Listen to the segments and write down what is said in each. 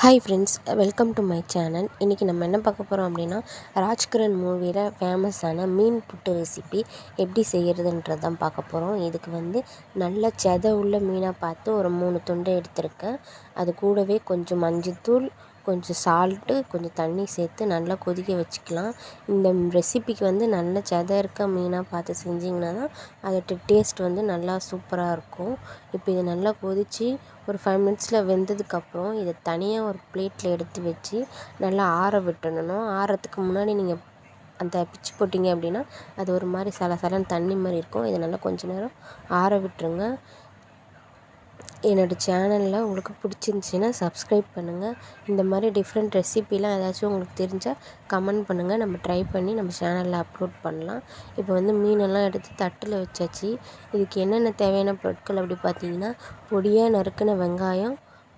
Hi friends, welcome to my channel. இன்றைக்கி நம்ம என்ன பார்க்க போகிறோம் அப்படின்னா, ராஜ்கிரண் மூவியில் ஃபேமஸான மீன் புட்டு ரெசிபி எப்படி செய்கிறதுன்றது தான் பார்க்க போகிறோம். இதுக்கு வந்து நல்ல செதை உள்ள மீனாக பார்த்து ஒரு 3 துண்டை எடுத்திருக்கேன். அது கூடவே கொஞ்சம் மஞ்சத்தூள், கொஞ்சம் சால்ட்டு, கொஞ்சம் தண்ணி சேர்த்து நல்லா கொதிக்க வச்சுக்கலாம். இந்த ரெசிபிக்கு வந்து நல்ல செதை இருக்க மீனாக பார்த்து செஞ்சிங்கன்னா தான் அதோட டேஸ்ட் வந்து நல்லா சூப்பராக இருக்கும். இப்போ இது நல்லா கொதித்து ஒரு 5 மினிட்ஸில் வெந்ததுக்கப்புறம் இதை தனியாக ஒரு பிளேட்டில் எடுத்து வச்சு நல்லா ஆற விட்டுடணும். ஆறத்துக்கு முன்னாடி நீங்கள் அந்த பிச்சு போட்டிங்க அப்படின்னா அது ஒரு மாதிரி சலசலன்னு தண்ணி மாதிரி இருக்கும். இதை நல்லா கொஞ்சம் நேரம் ஆற விட்டுருங்க. என்னோடய சேனலில் உங்களுக்கு பிடிச்சிருந்துச்சின்னா சப்ஸ்கிரைப் பண்ணுங்கள். இந்த மாதிரி டிஃப்ரெண்ட் ரெசிபிலாம் ஏதாச்சும் உங்களுக்கு தெரிஞ்சால் கமெண்ட் பண்ணுங்கள். நம்ம ட்ரை பண்ணி நம்ம சேனலில் அப்லோட் பண்ணலாம். இப்போ வந்து மீனெல்லாம் எடுத்து தட்டில் வச்சாச்சு. இதுக்கு என்னென்ன தேவையான பொருட்கள் அப்படி பார்த்தீங்கன்னா, பொடியாக நறுக்கின வெங்காயம்,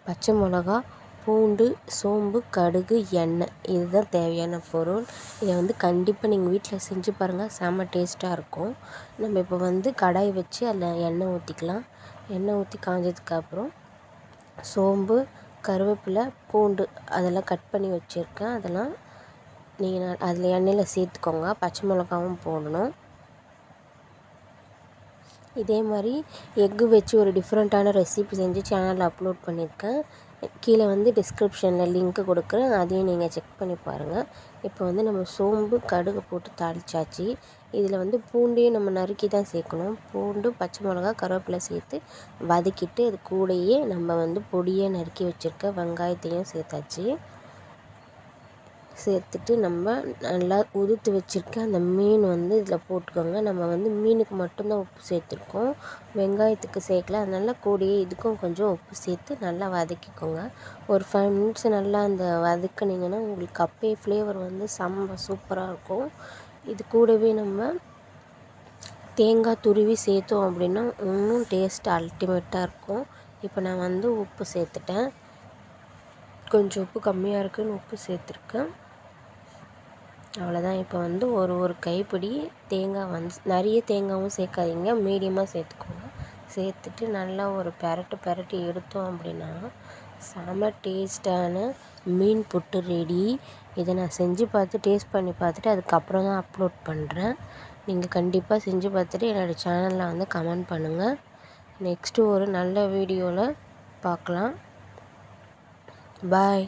பச்சை மிளகா, பூண்டு, சோம்பு, கடுகு, எண்ணெய், இதுதான் தேவையான பொருள். இதை வந்து கண்டிப்பாக நீங்கள் வீட்டில் செஞ்சு பாருங்கள், செம்ம டேஸ்ட்டாக இருக்கும். நம்ம இப்போ வந்து கடாய் வச்சு அதில் எண்ணெய் ஊற்றிக்கலாம். எண்ணெய் ஊற்றி காஞ்சதுக்கப்புறம் சோம்பு, கருவேப்பிலை, பூண்டு அதெல்லாம் கட் பண்ணி வச்சுருக்கேன். அதெல்லாம் நீங்கள் அதில் எண்ணெயில் சேர்த்துக்கோங்க. பச்சை மிளகாவும் போடணும். இதே மாதிரி எக்கு வச்சு ஒரு டிஃப்ரெண்ட்டான ரெசிபி செஞ்சு சேனலில் அப்லோட் பண்ணியிருக்கேன். கீழே வந்து டிஸ்கிரிப்ஷனில் லிங்க்கு கொடுக்குறேன், அதையும் நீங்கள் செக் பண்ணி பாருங்கள். இப்போ வந்து நம்ம சோம்பு, கடுகு போட்டு தாளிச்சாச்சு. இதில் வந்து பூண்டையும் நம்ம நறுக்கி தான் சேர்க்கணும். பூண்டு, பச்சை மிளகா, கருவேப்பிலை சேர்த்து வதக்கிட்டு அது கூடயே நம்ம வந்து பொடியாக நறுக்கி வச்சுருக்க வெங்காயத்தையும் சேர்த்தாச்சு. சேர்த்துட்டு நம்ம நல்லா உதுத்து வச்சுருக்க அந்த மீன் வந்து இதில் போட்டுக்கோங்க. நம்ம வந்து மீனுக்கு மட்டும்தான் உப்பு சேர்த்துருக்கோம், வெங்காயத்துக்கு சேர்க்கல. அதனால் கூடயே இதுக்கும் கொஞ்சம் உப்பு சேர்த்து நல்லா வதக்கிக்கோங்க. ஒரு 5 மினிட்ஸ் நல்லா அந்த வதக்குனிங்கன்னா உங்களுக்கு அப்பயே ஃப்ளேவர் வந்து செம்ம சூப்பராக இருக்கும். இது கூடவே நம்ம தேங்காய் துருவி சேர்த்தோம் அப்படின்னா இன்னும் டேஸ்ட் அல்டிமேட்டாக இருக்கும். இப்போ நான் வந்து உப்பு சேர்த்துட்டேன். கொஞ்சம் உப்பு கம்மியாக இருக்குதுன்னு உப்பு சேர்த்துருக்கேன். அவ்வளோதான். இப்போ வந்து ஒரு கைப்பிடி தேங்காய் வந்து நிறைய தேங்காயும் சேர்க்காதீங்க, மீடியமாக சேர்த்துக்கோங்க. சேர்த்துட்டு நல்லா ஒரு பெரட்டி எடுத்தோம் அப்படின்னா செம டேஸ்ட்டான மீன் புட்டு ரெடி. இதை நான் செஞ்சு பார்த்து டேஸ்ட் பண்ணி பார்த்துட்டு அதுக்கப்புறம் தான் அப்லோட் பண்ணுறேன். நீங்கள் கண்டிப்பாக செஞ்சு பார்த்துட்டு என்னோடய சேனலில் வந்து கமெண்ட் பண்ணுங்கள். நெக்ஸ்ட்டு ஒரு நல்ல வீடியோவில் பார்க்கலாம். பாய்.